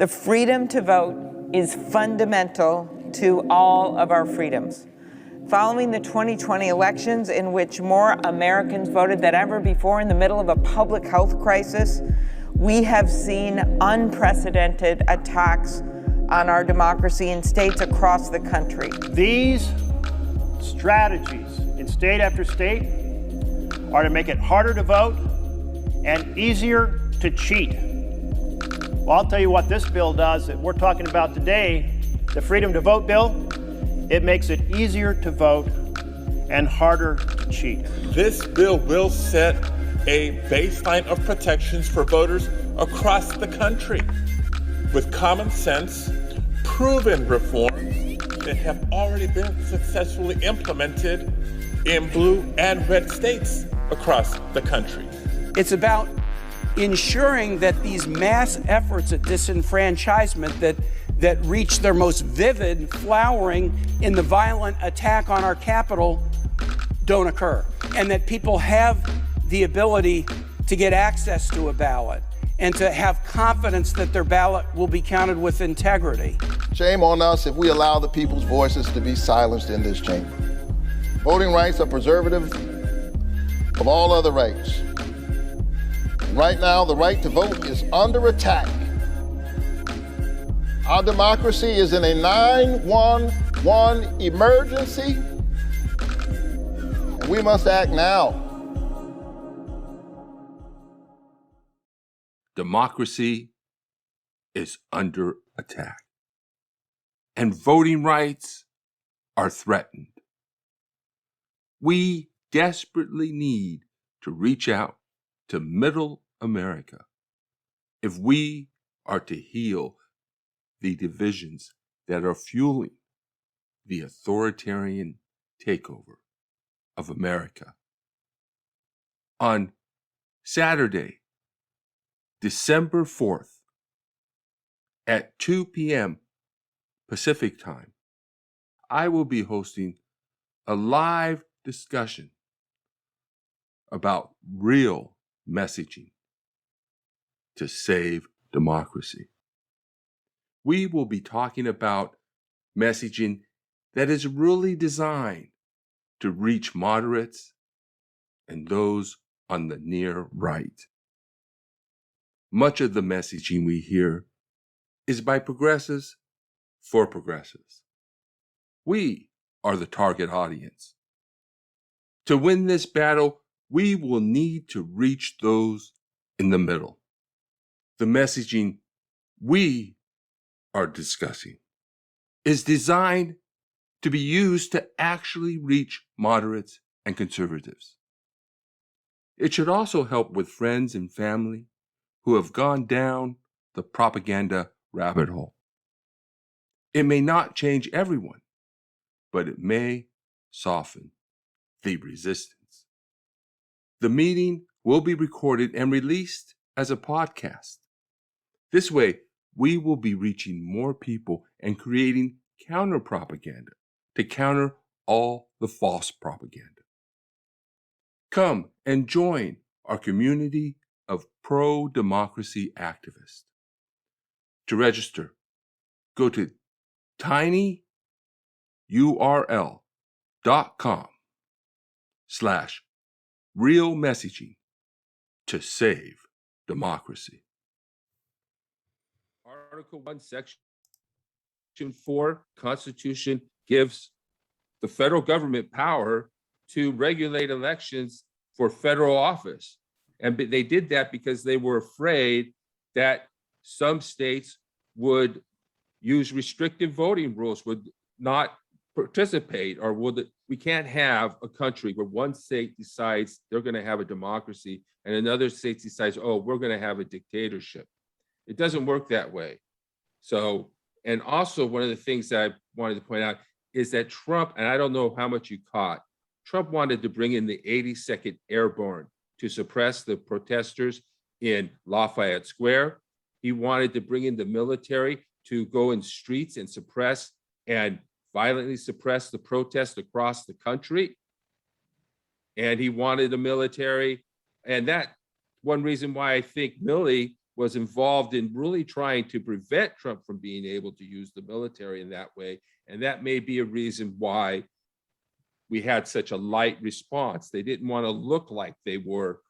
The freedom to vote is fundamental to all of our freedoms. Following the 2020 elections, in which more Americans voted than ever before in the middle of a public health crisis, we have seen unprecedented attacks on our democracy in states across the country. These strategies in state after state are to make it harder to vote and easier to cheat. Well, I'll tell you what this bill does that we're talking about today, the Freedom to Vote bill. It makes it easier to vote and harder to cheat. This bill will set a baseline of protections for voters across the country with common sense, proven reforms that have already been successfully implemented in blue and red states across the country. It's about ensuring that these mass efforts at disenfranchisement that reach their most vivid flowering in the violent attack on our Capitol don't occur, and that people have the ability to get access to a ballot and to have confidence that their ballot will be counted with integrity. Shame on us if we allow the people's voices to be silenced in this chamber. Voting rights are preservative of all other rights. And right now, the right to vote is under attack. Our democracy is in a 911 emergency, and we must act now. Democracy is under attack, and voting rights are threatened. We desperately need to reach out to Middle America if we are to heal the divisions that are fueling the authoritarian takeover of America. On Saturday, December 4th, at 2 p.m. Pacific time, I will be hosting a live discussion about real messaging to save democracy. We will be talking about messaging that is really designed to reach moderates and those on the near right. Much of the messaging we hear is by progressives for progressives. We are the target audience. To win this battle, we will need to reach those in the middle. The messaging we are discussing is designed to be used to actually reach moderates and conservatives. It should also help with friends and family who have gone down the propaganda rabbit hole. It may not change everyone, but it may soften the resistance. The meeting will be recorded and released as a podcast. This way, we will be reaching more people and creating counter-propaganda to counter all the false propaganda. Come and join our community of pro-democracy activists. To register, go to tinyurl.com/real messaging to save democracy. Article 1, Section 4, Constitution gives the federal government power to regulate elections for federal office. And they did that because they were afraid that some states would use restrictive voting rules, would not participate, or we can't have a country where one state decides they're going to have a democracy and another state decides, oh, we're going to have a dictatorship. It doesn't work that way. So, and also one of the things that I wanted to point out is that Trump, and I don't know how much you caught, Trump wanted to bring in the 82nd Airborne to suppress the protesters in Lafayette Square. He wanted to bring in the military to go in streets and suppress and violently suppress the protests across the country. And he wanted the military. And that one reason why I think Milley was involved in really trying to prevent Trump from being able to use the military in that way. And that may be a reason why we had such a light response. They didn't want to look like they were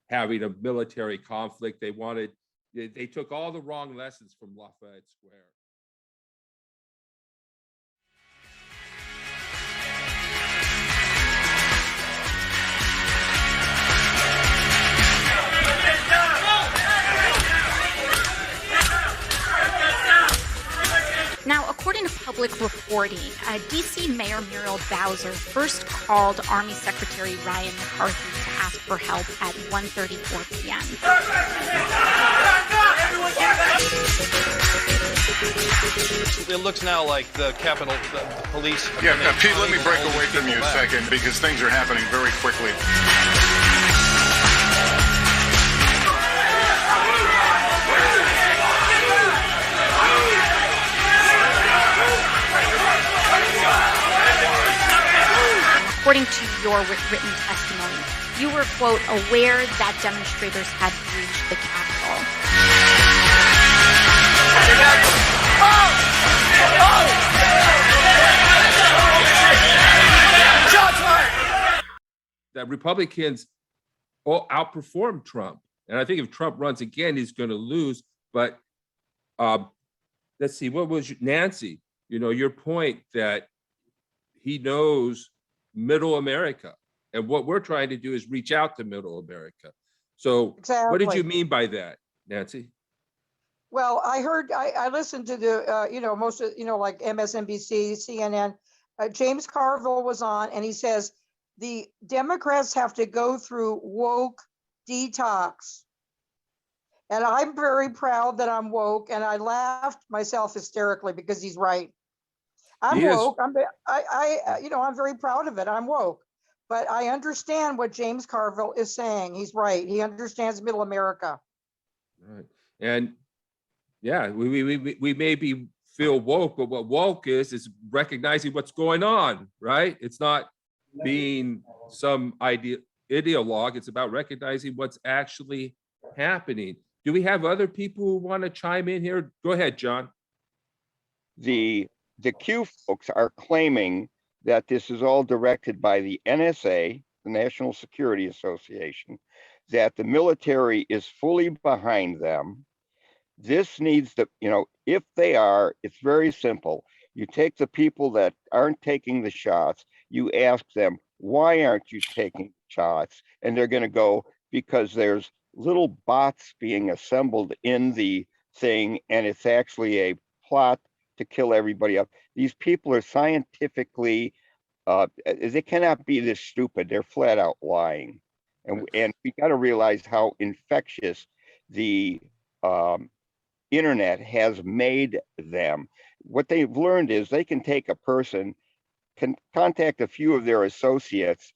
having a military conflict. They took all the wrong lessons from Lafayette Square. Now, according to public reporting, D.C. Mayor Muriel Bowser first called Army Secretary Ryan McCarthy to ask for help at 1:34 p.m. It looks now like the Capitol Police... Yeah, Pete, let me break away from you a second because things are happening very quickly. According to your written testimony, you were, quote, aware that demonstrators had breached the Capitol. That Republicans all outperformed Trump. And I think if Trump runs again, he's going to lose. But let's see, what was Nancy? Your point that he knows Middle America. And what we're trying to do is reach out to Middle America. So What did you mean by that, Nancy? Well, I listened to the, most of, like MSNBC, CNN. James Carville was on and he says, the Democrats have to go through woke detox. And I'm very proud that I'm woke, and I laughed myself hysterically because he's right. I'm woke. I'm very proud of it. I'm woke, but I understand what James Carville is saying. He's right. He understands Middle America. Right. And yeah, we maybe feel woke, but what woke is recognizing what's going on, right? It's not being some ideologue. It's about recognizing what's actually happening. Do we have other people who want to chime in here? Go ahead, John. The Q folks are claiming that this is all directed by the NSA, the National Security Association, that the military is fully behind them. This needs to, if they are, it's very simple. You take the people that aren't taking the shots, you ask them, why aren't you taking shots? And they're going to go, because there's little bots being assembled in the thing, and it's actually a plot to kill everybody up. These people are scientifically, they cannot be this stupid. They're flat out lying. And we got to realize how infectious the internet has made them. What they've learned is they can take a person, can contact a few of their associates,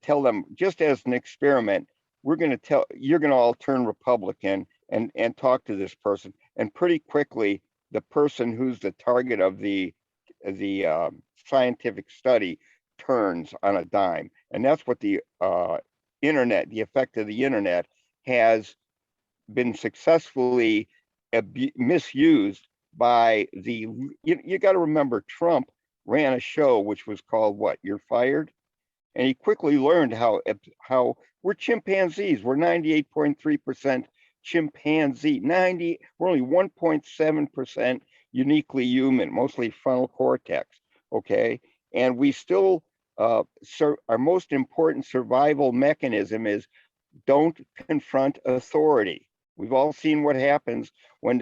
tell them, just as an experiment, you're going to all turn Republican and talk to this person. And pretty quickly, the person who's the target of the scientific study turns on a dime. And that's what the internet, the effect of the internet, has been successfully misused by the, you got to remember, Trump ran a show which was called what? You're Fired? And he quickly learned how we're chimpanzees. We're 98.3% chimpanzee. We're only 1.7% uniquely human, mostly frontal cortex. Okay, and we still our most important survival mechanism is don't confront authority. We've all seen what happens when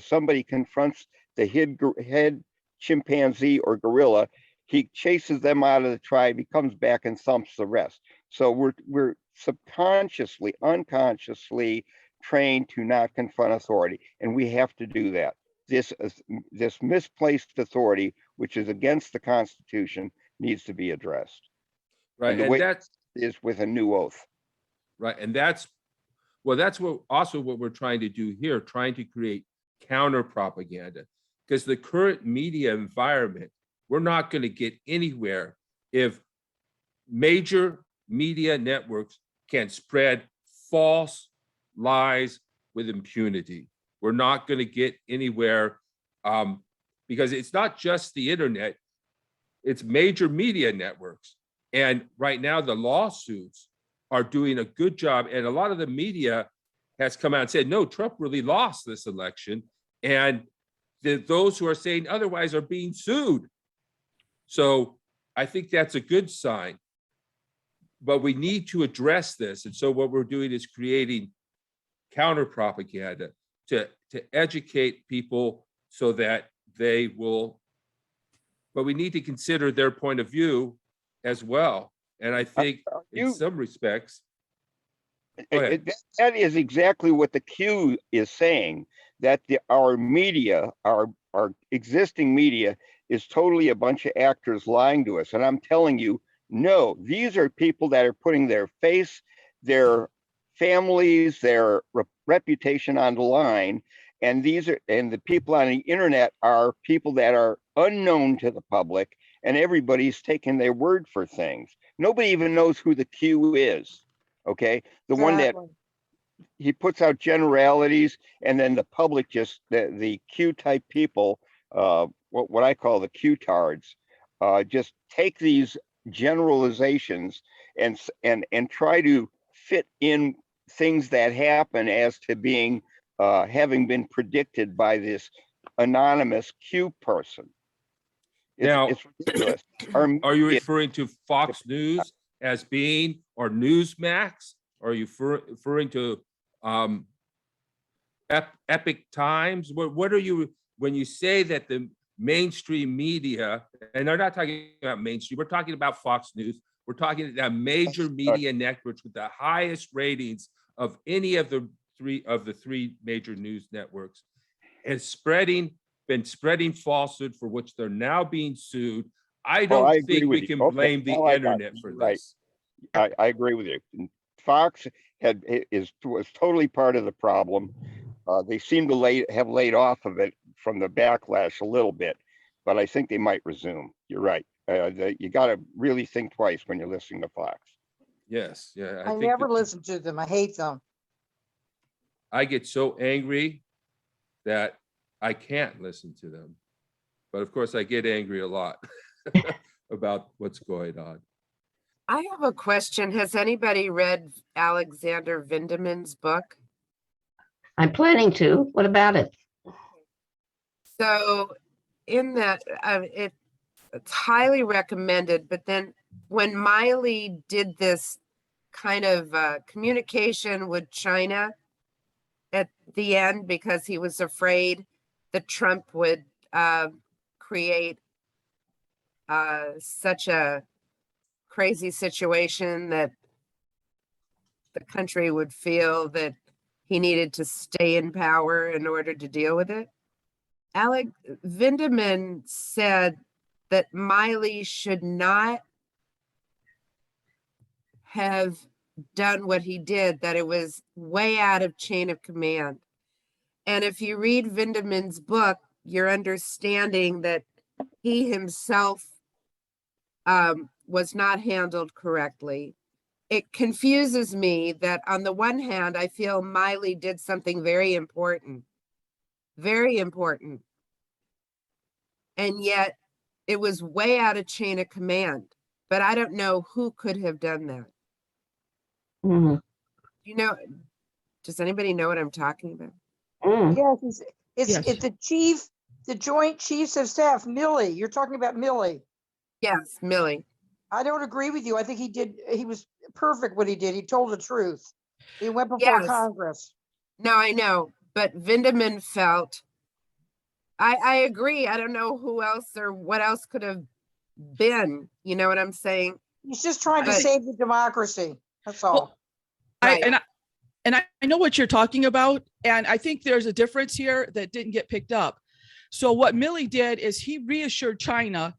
somebody confronts the head chimpanzee or gorilla. He chases them out of the tribe. He comes back and thumps the rest. So we're subconsciously, unconsciously trained to not confront authority, and we have to do that. This misplaced authority, which is against the Constitution, needs to be addressed. Right, and that is with a new oath. Right, and that's what we're trying to do here, trying to create counter propaganda, because the current media environment, we're not going to get anywhere if major media networks can spread false lies with impunity. We're not going to get anywhere because it's not just the internet, it's major media networks. And right now the lawsuits are doing a good job. And a lot of the media has come out and said, no, Trump really lost this election. And those who are saying otherwise are being sued. So I think that's a good sign. But we need to address this. And so what we're doing is creating counter propaganda to educate people so that they will, but we need to consider their point of view as well. And I think in some respects, that is exactly what the Q is saying, that our media, our existing media is totally a bunch of actors lying to us. And I'm telling you, no, these are people that are putting their face, their families, their reputation on the line. And the people on the internet are people that are unknown to the public, and everybody's taking their word for things. Nobody even knows who the Q is. Okay. The one that he puts out generalities, and then the public just, the Q type people, what I call the Q-tards, just take these generalizations and try to fit in things that happen as to being having been predicted by this anonymous Q person. It's ridiculous. Are you referring to Fox News as being, or Newsmax? Or are you referring to Epic Times? What are you, when you say that the mainstream media, and they're not talking about mainstream, we're talking about Fox News, we're talking about major media networks with the highest ratings of any of the three major news networks, has been spreading falsehood for which they're now being sued. I don't think we can blame the internet for this. I agree with you. Fox was totally part of the problem. They seem to have laid off of it from the backlash a little bit, but I think they might resume. You're right. You got to really think twice when you're listening to Fox. Yes, yeah. I never listen to them. I hate them. I get so angry that I can't listen to them. But of course, I get angry a lot about what's going on. I have a question. Has anybody read Alexander Vindman's book? I'm planning to. What about it? So in that, it's highly recommended. But then when Miley did this kind of communication with China at the end, because he was afraid that Trump would create such a crazy situation that the country would feel that he needed to stay in power in order to deal with it. Alec Vindman said that Miley should not have done what he did, that it was way out of chain of command. And if you read Vindman's book, you're understanding that he himself was not handled correctly. It confuses me that on the one hand, I feel Miley did something very important. And yet it was way out of chain of command, but I don't know who could have done that. Mm-hmm. You know, does anybody know what I'm talking about? Yes, it's the Joint Chiefs of Staff, Milley. You're talking about Milley. Yes, Milley. I don't agree with you. I think he was perfect what he did. He told the truth. He went before Congress. No, I know, but Vindman felt, I agree. I don't know who else or what else could have been. You know what I'm saying? He's just trying to save the democracy. That's all. Well, I know what you're talking about. And I think there's a difference here that didn't get picked up. So what Milley did is he reassured China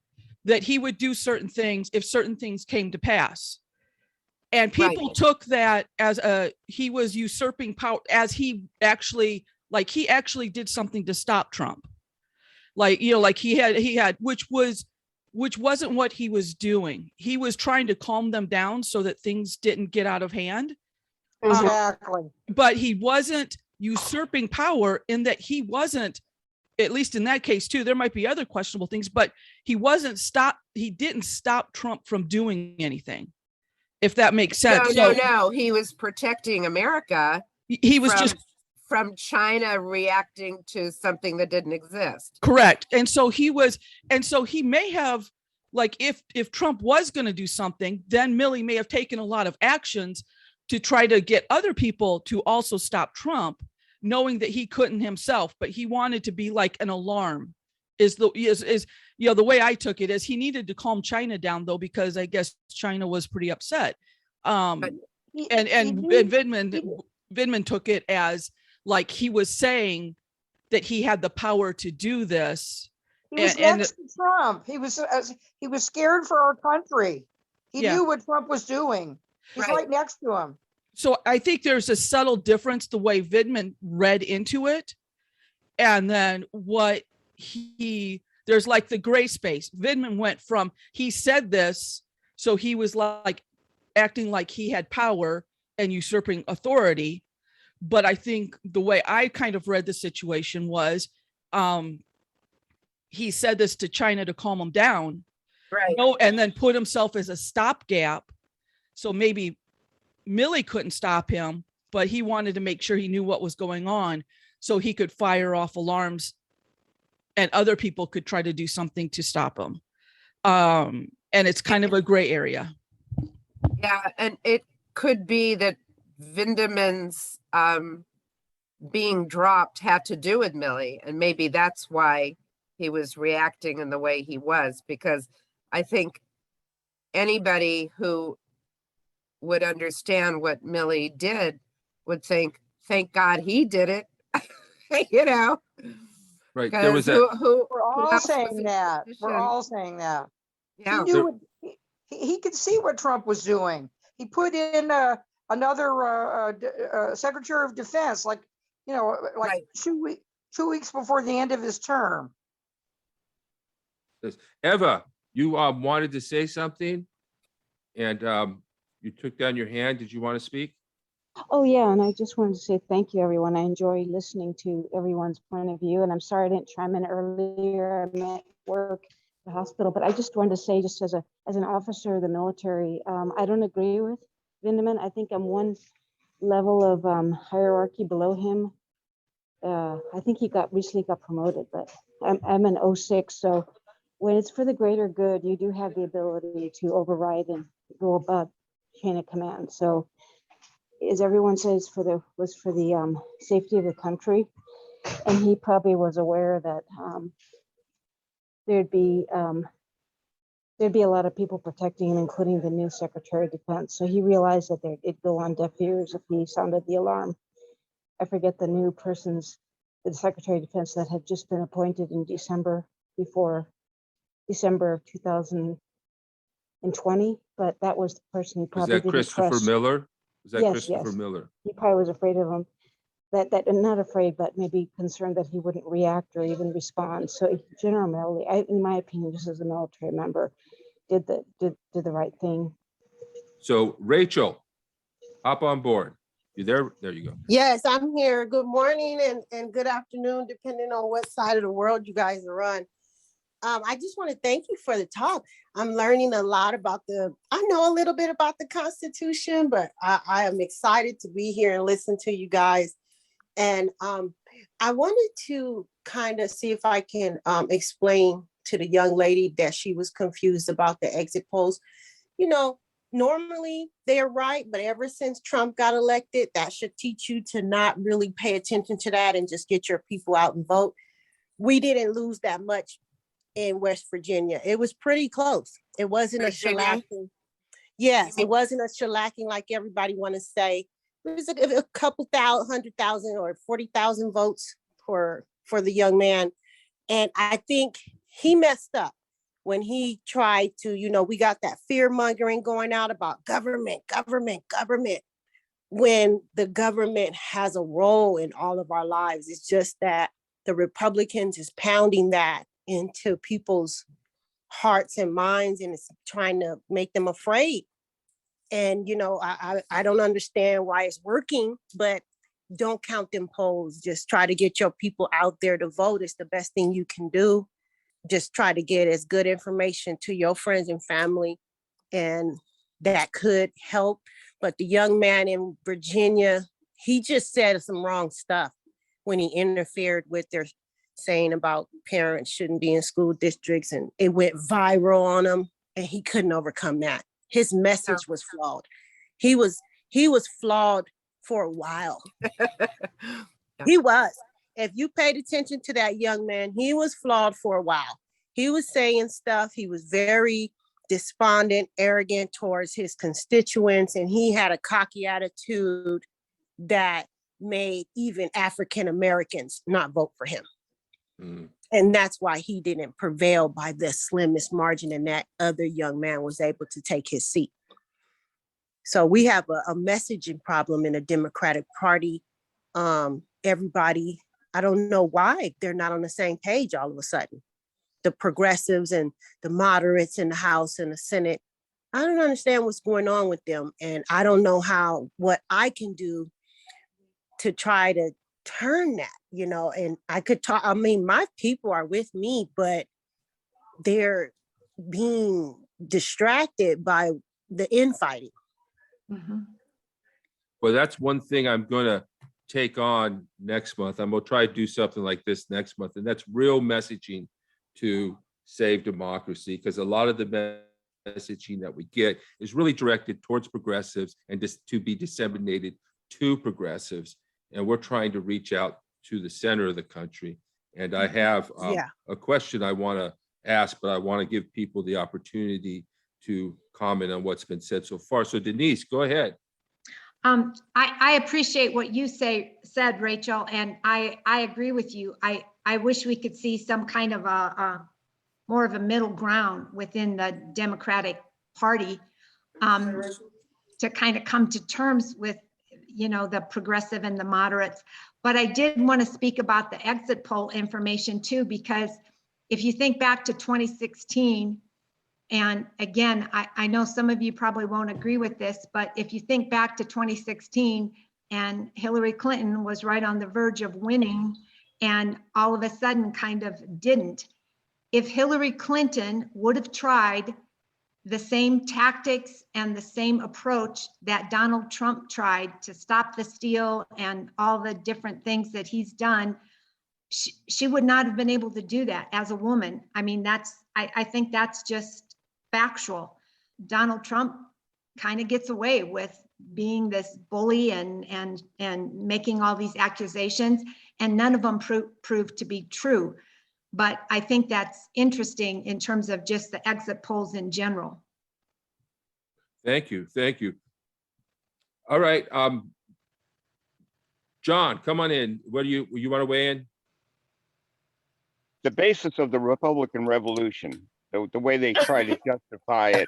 that he would do certain things if certain things came to pass. And people took that as he was usurping power, as he actually did something to stop Trump. He had, which wasn't what he was doing. He was trying to calm them down so that things didn't get out of hand. Exactly. But he wasn't usurping power in that he wasn't, at least in that case too, there might be other questionable things, but he didn't stop Trump from doing anything, if that makes sense. No. He was protecting America. He was just from China reacting to something that didn't exist. Correct. And so he may have, like, if Trump was going to do something, then Milley may have taken a lot of actions to try to get other people to also stop Trump, knowing that he couldn't himself, but he wanted to be like an alarm. The way I took it is he needed to calm China down, though, because I guess China was pretty upset. And Vindman took it as like he was saying that he had the power to do this. He was next to Trump. He was scared for our country. He knew what Trump was doing. He's right next to him. So I think there's a subtle difference the way Vindman read into it, and then there's like the gray space. Vindman went from, he said this, so he was like acting like he had power and usurping authority. But I think the way I kind of read the situation was, he said this to China to calm him down, right? And then put himself as a stopgap. So maybe Milley couldn't stop him, but he wanted to make sure he knew what was going on so he could fire off alarms and other people could try to do something to stop him. And it's kind of a gray area. Yeah, and it could be that Vindman's being dropped had to do with Milley, and maybe that's why he was reacting in the way he was, because I think anybody who would understand what Milley did would think, thank God he did it. You know, right? There was that. We're all saying that. We're all saying that. Yeah, he could see what Trump was doing. He put in another Secretary of Defense, like 2 weeks before the end of his term. Eva, you wanted to say something, and you took down your hand. Did you want to speak? Oh, yeah, and I just wanted to say thank you, everyone. I enjoy listening to everyone's point of view, and I'm sorry I didn't chime in earlier. I'm at work, the hospital, but I just wanted to say, just as an officer of the military, I don't agree with Vindman. I think I'm one level of hierarchy below him. I think he recently got promoted, but I'm an 06, so when it's for the greater good, you do have the ability to override and go above chain of command. So, as everyone says, was for the safety of the country, and he probably was aware that there'd be a lot of people protecting him, including the new Secretary of Defense. So he realized that it'd go on deaf ears if he sounded the alarm. I forget the new the Secretary of Defense that had just been appointed in December of 2020, but that was the person he probably didn't trust. Was that Christopher Miller? Yes, Christopher Miller? He probably was afraid of him. That not afraid, but maybe concerned that he wouldn't react or even respond. So General Milley, in my opinion, just as a military member, did the right thing. So Rachel, hop on board. You there? There you go. Yes, I'm here. Good morning and good afternoon, depending on what side of the world you guys are on. I just want to thank you for the talk. I'm learning a lot about I know a little bit about the Constitution, but I am excited to be here and listen to you guys. And I wanted to kind of see if I can explain to the young lady that she was confused about the exit polls. You know, normally they're right, but ever since Trump got elected, that should teach you to not really pay attention to that and just get your people out and vote. We didn't lose that much in West Virginia. It was pretty close. It wasn't a shellacking. Yes, it wasn't a shellacking like everybody want to say. It was a couple 100,000 or 40,000 votes for the young man. And I think he messed up when he tried to, we got that fear mongering going out about government, when the government has a role in all of our lives. It's just that the Republicans is pounding that into people's hearts and minds, and it's trying to make them afraid. And, I don't understand why it's working, but don't count them polls. Just try to get your people out there to vote. It's the best thing you can do. Just try to get as good information to your friends and family, and that could help. But the young man in Virginia, he just said some wrong stuff when he interfered with their saying about parents shouldn't be in school districts, and it went viral on him, and he couldn't overcome that. His message was flawed. He was flawed for a while. He was. If you paid attention to that young man, he was flawed for a while. He was saying stuff. He was very despondent, arrogant towards his constituents, and he had a cocky attitude that made even African Americans not vote for him. And that's why he didn't prevail by the slimmest margin, and that other young man was able to take his seat. So we have a messaging problem in the Democratic Party. Everybody, I don't know why they're not on the same page all of a sudden. The progressives and the moderates in the House and the Senate, I don't understand what's going on with them. And I don't know what I can do to try to turn that, and I could talk, my people are with me, but they're being distracted by the infighting. Well, that's one thing I'm going to take on next month. I'm going to try to do something like this next month, and that's real messaging to save democracy, because a lot of the messaging that we get is really directed towards progressives and just to be disseminated to progressives. And we're trying to reach out to the center of the country. And I have a question I want to ask, but I want to give people the opportunity to comment on what's been said so far. So Denise, go ahead. I appreciate what you said, Rachel, and I agree with you. I wish we could see some kind of a more of a middle ground within the Democratic Party to kind of come to terms with, the progressive and the moderates. But I did want to speak about the exit poll information too, because if you think back to 2016, and again, I know some of you probably won't agree with this, but if you think back to 2016 and Hillary Clinton was right on the verge of winning and all of a sudden kind of didn't. If Hillary Clinton would have tried the same tactics and the same approach that Donald Trump tried to stop the steal and all the different things that he's done, she would not have been able to do that as a woman. I mean, I think that's just factual. Donald Trump kind of gets away with being this bully and making all these accusations, and none of them proved to be true. But I think that's interesting in terms of just the exit polls in general. Thank you. All right, John, come on in. What do you want to weigh in? The basis of the Republican Revolution, the way they try to justify it,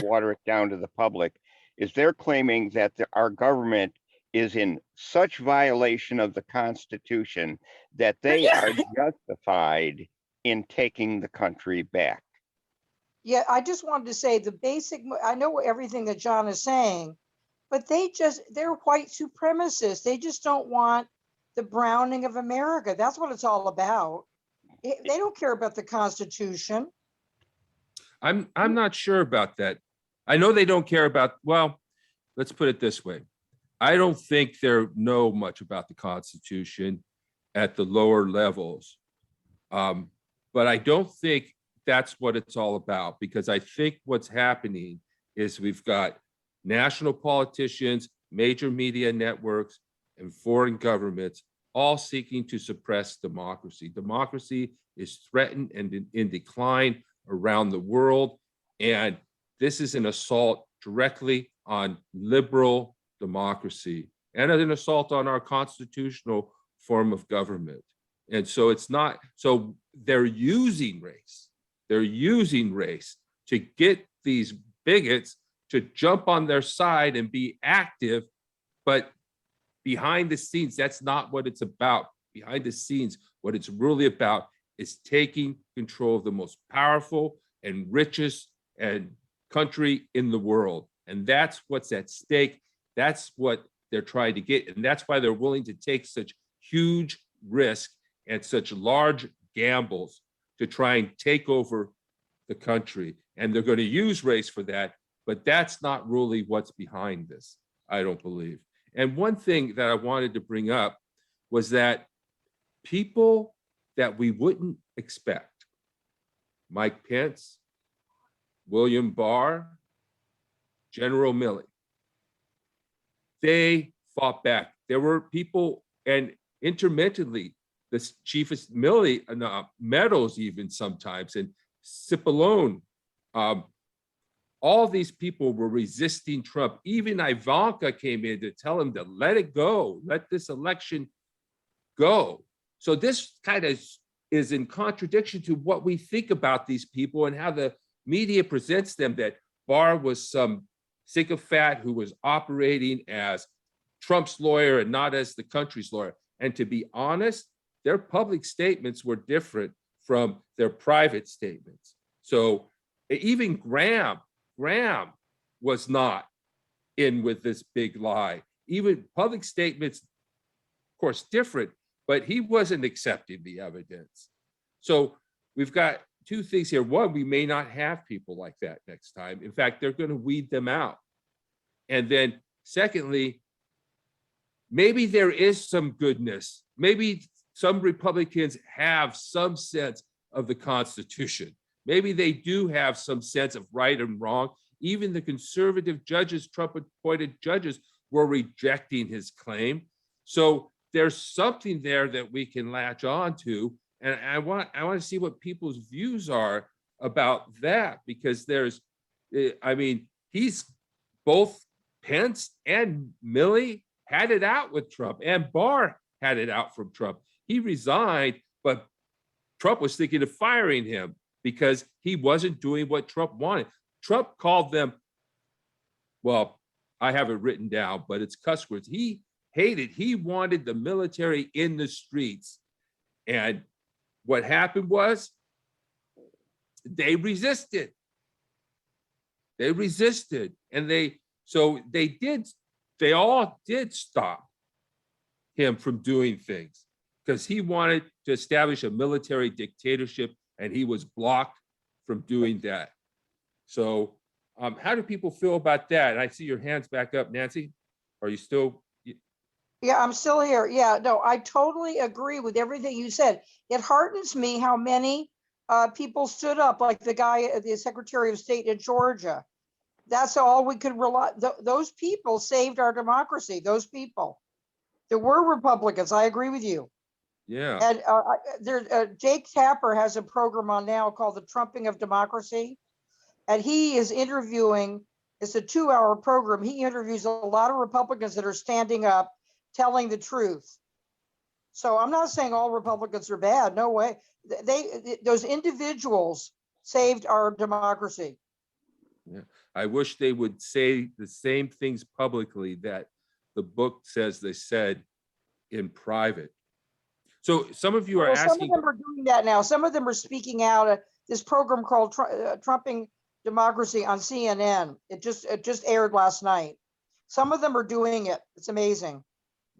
water it down to the public, is they're claiming that our government is in such violation of the Constitution that they are justified in taking the country back. Yeah, I just wanted to say I know everything that John is saying, but they're white supremacists. They just don't want the browning of America. That's what it's all about. They don't care about the Constitution. I'm not sure about that. I know they don't care about, well, let's put it this way. I don't think they know much about the Constitution at the lower levels. But I don't think that's what it's all about, because I think what's happening is we've got national politicians, major media networks, and foreign governments all seeking to suppress democracy. Democracy is threatened and in decline around the world. And this is an assault directly on liberal democracy and an assault on our constitutional form of government. And so so they're using race. They're using race to get these bigots to jump on their side and be active. But behind the scenes, that's not what it's about. Behind the scenes, what it's really about is taking control of the most powerful and richest and country in the world. And that's what's at stake. That's what they're trying to get. And that's why they're willing to take such huge risk and such large gambles to try and take over the country. And they're going to use race for that. But that's not really what's behind this, I don't believe. And one thing that I wanted to bring up was that people that we wouldn't expect, Mike Pence, William Barr, General Milley, they fought back. There were people, and intermittently, the chiefest Milley, Meadows even sometimes, and Cipollone, all these people were resisting Trump. Even Ivanka came in to tell him to let it go, let this election go. So this kind of is in contradiction to what we think about these people and how the media presents them, that Barr was some sycophant who was operating as Trump's lawyer and not as the country's lawyer. And to be honest, their public statements were different from their private statements. So even Graham was not in with this big lie. Even public statements, of course, different, but he wasn't accepting the evidence. So we've got two things here. One, we may not have people like that next time. In fact, they're going to weed them out. And then secondly, maybe there is some goodness. Maybe some Republicans have some sense of the Constitution. Maybe they do have some sense of right and wrong. Even the conservative judges, Trump-appointed judges, were rejecting his claim. So there's something there that we can latch on to. And I want to see what people's views are about that, because there's, I mean, he's both Pence and Milley had it out with Trump, and Barr had it out from Trump. He resigned, but Trump was thinking of firing him because he wasn't doing what Trump wanted. Trump called them, well, I have it written down, but it's cuss words. He wanted the military in the streets. And what happened was they resisted. They resisted. And they all did stop him from doing things because he wanted to establish a military dictatorship, and he was blocked from doing that. So how do people feel about that? And I see your hands back up, Nancy. Are you still? Yeah, I'm still here. Yeah, no, I totally agree with everything you said. It heartens me how many people stood up, like the guy, the Secretary of State in Georgia. That's all we could rely. Those people saved our democracy. Those people. There were Republicans. I agree with you. Yeah. And Jake Tapper has a program on now called The Trumping of Democracy. And he is interviewing, it's a 2-hour program. He interviews a lot of Republicans that are standing up, telling the truth. So I'm not saying all Republicans are bad. No way. Those individuals saved our democracy. Yeah. I wish they would say the same things publicly that the book says they said in private. So some of you are asking. Some of them are doing that now. Some of them are speaking out. This program called Trumping Democracy on CNN. It just aired last night. Some of them are doing it. It's amazing.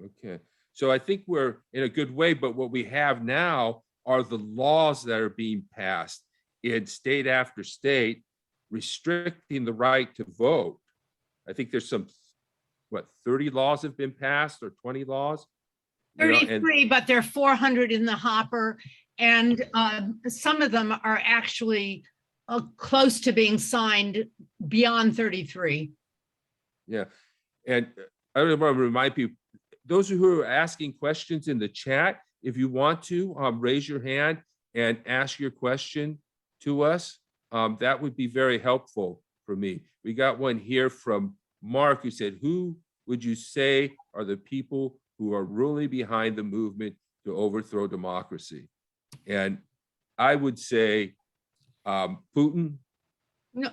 Okay. So I think we're in a good way, but what we have now are the laws that are being passed in state after state, restricting the right to vote. I think there's some, 30 laws have been passed or 20 laws? 33, but there are 400 in the hopper, and some of them are actually close to being signed beyond 33. Yeah, and I want to remind people, those who are asking questions in the chat, if you want to raise your hand and ask your question to us, that would be very helpful for me. We got one here from Mark who said, who would you say are the people who are really behind the movement to overthrow democracy? And I would say Putin. No.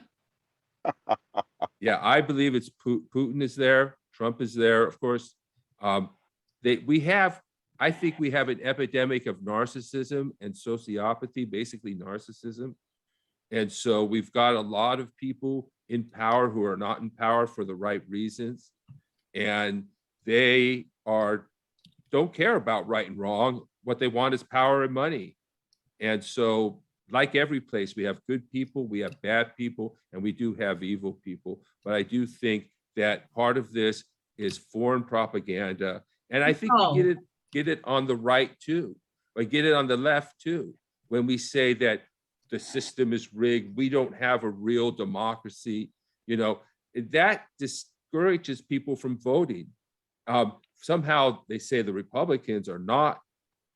Yeah, I believe it's Putin is there. Trump is there, of course. I think we have an epidemic of narcissism and sociopathy, basically narcissism. And so we've got a lot of people in power who are not in power for the right reasons. And they don't care about right and wrong. What they want is power and money. And so, like every place, we have good people, we have bad people, and we do have evil people. But I do think that part of this is foreign propaganda. And I think we get it on the right too, or get it on the left too. When we say that the system is rigged, we don't have a real democracy, that discourages people from voting. Somehow they say the Republicans are not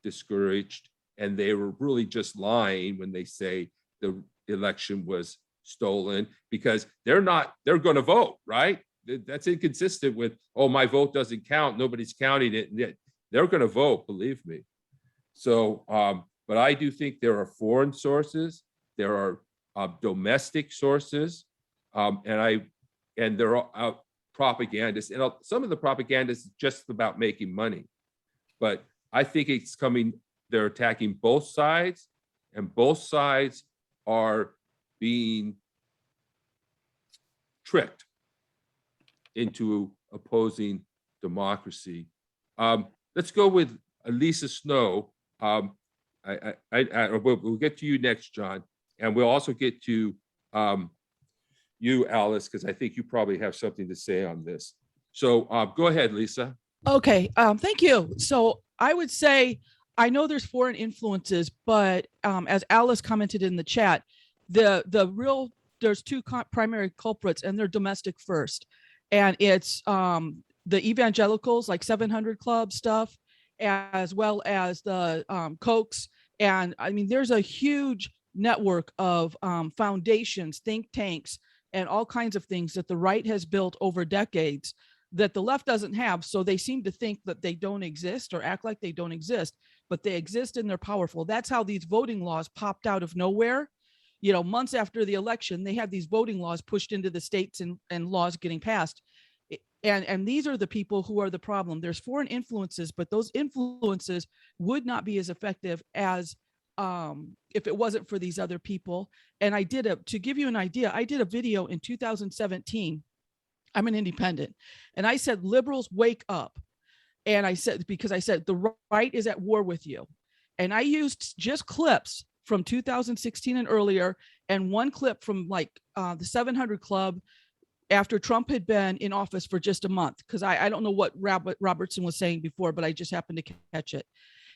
discouraged, and they were really just lying when they say the election was stolen, because they're going to vote, right? That's inconsistent with, oh, my vote doesn't count, nobody's counting it, and yet they're going to vote, believe me. So, but I do think there are foreign sources, there are domestic sources, and there are propagandists, and some of the propagandists is just about making money. But I think it's coming, they're attacking both sides, and both sides are being tricked into opposing democracy. Let's go with Lisa Snow. We'll get to you next, John, and we'll also get to you, Alice, because I think you probably have something to say on this. So go ahead, Lisa. Okay, thank you. So I would say, I know there's foreign influences, but as Alice commented in the chat, there's two primary culprits, and they're domestic first. And it's the evangelicals, like 700 Club stuff, as well as the Kochs. And I mean, there's a huge network of foundations, think tanks, and all kinds of things that the right has built over decades that the left doesn't have. So they seem to think that they don't exist or act like they don't exist, but they exist and they're powerful. That's how these voting laws popped out of nowhere. Months after the election, they had these voting laws pushed into the states and laws getting passed. And these are the people who are the problem. There's foreign influences, but those influences would not be as effective as if it wasn't for these other people. And to give you an idea, I did a video in 2017. I'm an independent. And I said, liberals, wake up. And I said, because I said, the right is at war with you. And I used just clips from 2016 and earlier, and one clip from the 700 Club after Trump had been in office for just a month, because I don't know what Robertson was saying before, but I just happened to catch it.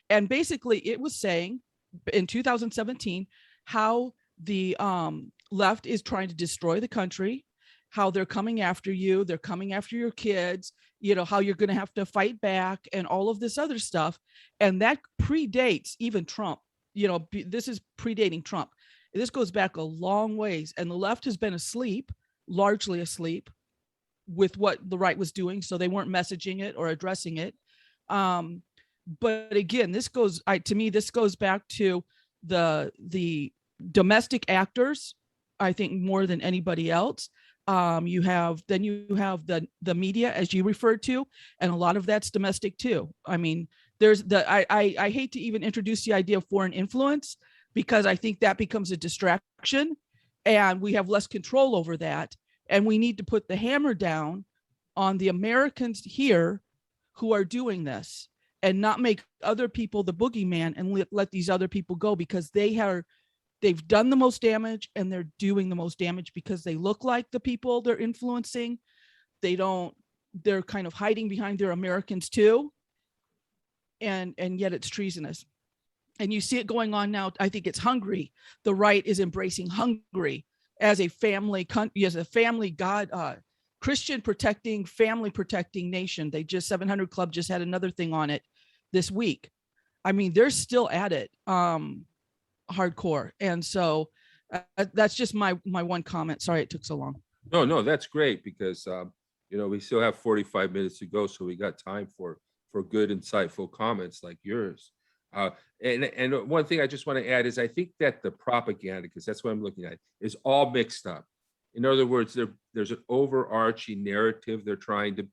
And basically it was saying in 2017, how the left is trying to destroy the country, how they're coming after you, they're coming after your kids, how you're going to have to fight back and all of this other stuff. And that predates even Trump. This is predating Trump. This goes back a long ways, and the left has been largely asleep with what the right was doing. So they weren't messaging it or addressing it. But again, this goes back to the domestic actors, I think, more than anybody else. You have the media, as you referred to, and a lot of that's domestic too. I mean, I hate to even introduce the idea of foreign influence, because I think that becomes a distraction and we have less control over that. And we need to put the hammer down on the Americans here who are doing this, and not make other people the boogeyman and let these other people go, because they've done the most damage and they're doing the most damage because they look like the people they're influencing. They're kind of hiding behind their Americans too. And yet it's treasonous. And you see it going on now. I think it's Hungary. The right is embracing Hungary as a family country, as a family God, Christian protecting, family protecting nation. 700 Club just had another thing on it this week. I mean, they're still at it. Hardcore. And so that's just my one comment. Sorry it took so long. No, that's great, because we still have 45 minutes to go, so we got time for good, insightful comments like yours. And one thing I just want to add is, I think that the propaganda, because that's what I'm looking at, is all mixed up. In other words, there's an overarching narrative they're trying to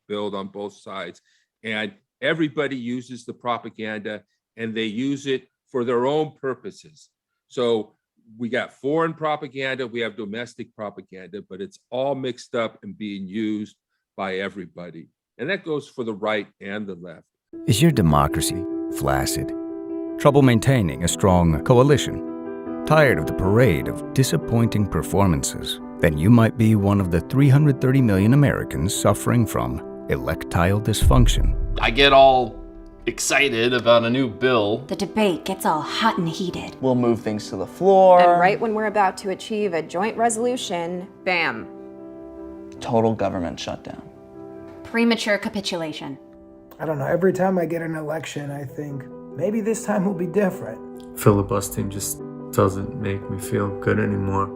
build on both sides, and everybody uses the propaganda and they use it for their own purposes. So we got foreign propaganda, we have domestic propaganda, but it's all mixed up and being used by everybody. And that goes for the right and the left. Is your democracy flaccid? Trouble maintaining a strong coalition? Tired of the parade of disappointing performances? Then you might be one of the 330 million Americans suffering from electile dysfunction. I get all excited about a new bill. The debate gets all hot and heated. We'll move things to the floor. And right when we're about to achieve a joint resolution, bam. Total government shutdown. Premature capitulation. I don't know, every time I get an election, I think, maybe this time will be different. Filibustering just doesn't make me feel good anymore.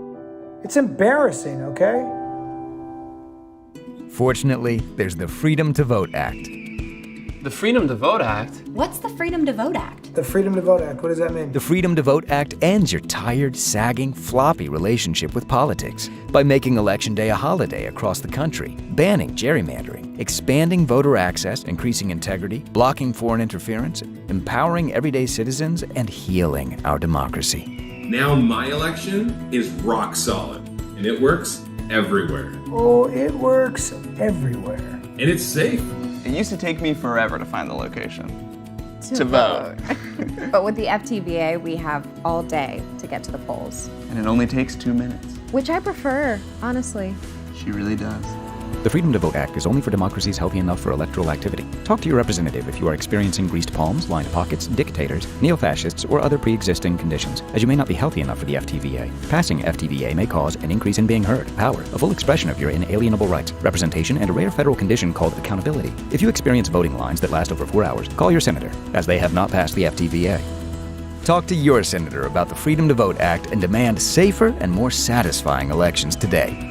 It's embarrassing, okay? Fortunately, there's the Freedom to Vote Act. The Freedom to Vote Act? What's the Freedom to Vote Act? The Freedom to Vote Act, what does that mean? The Freedom to Vote Act ends your tired, sagging, floppy relationship with politics by making Election Day a holiday across the country, banning gerrymandering, expanding voter access, increasing integrity, blocking foreign interference, empowering everyday citizens, and healing our democracy. Now my election is rock solid, and it works everywhere. Oh, it works everywhere. And it's safe. It used to take me forever to find the location. To vote. But with the FTVA, we have all day to get to the polls. And it only takes 2 minutes. Which I prefer, honestly. She really does. The Freedom to Vote Act is only for democracies healthy enough for electoral activity. Talk to your representative if you are experiencing greased palms, lined pockets, dictators, neo-fascists, or other pre-existing conditions, as you may not be healthy enough for the FTVA. Passing FTVA may cause an increase in being heard, power, a full expression of your inalienable rights, representation, and a rare federal condition called accountability. If you experience voting lines that last over 4 hours, call your senator, as they have not passed the FTVA. Talk to your senator about the Freedom to Vote Act and demand safer and more satisfying elections today.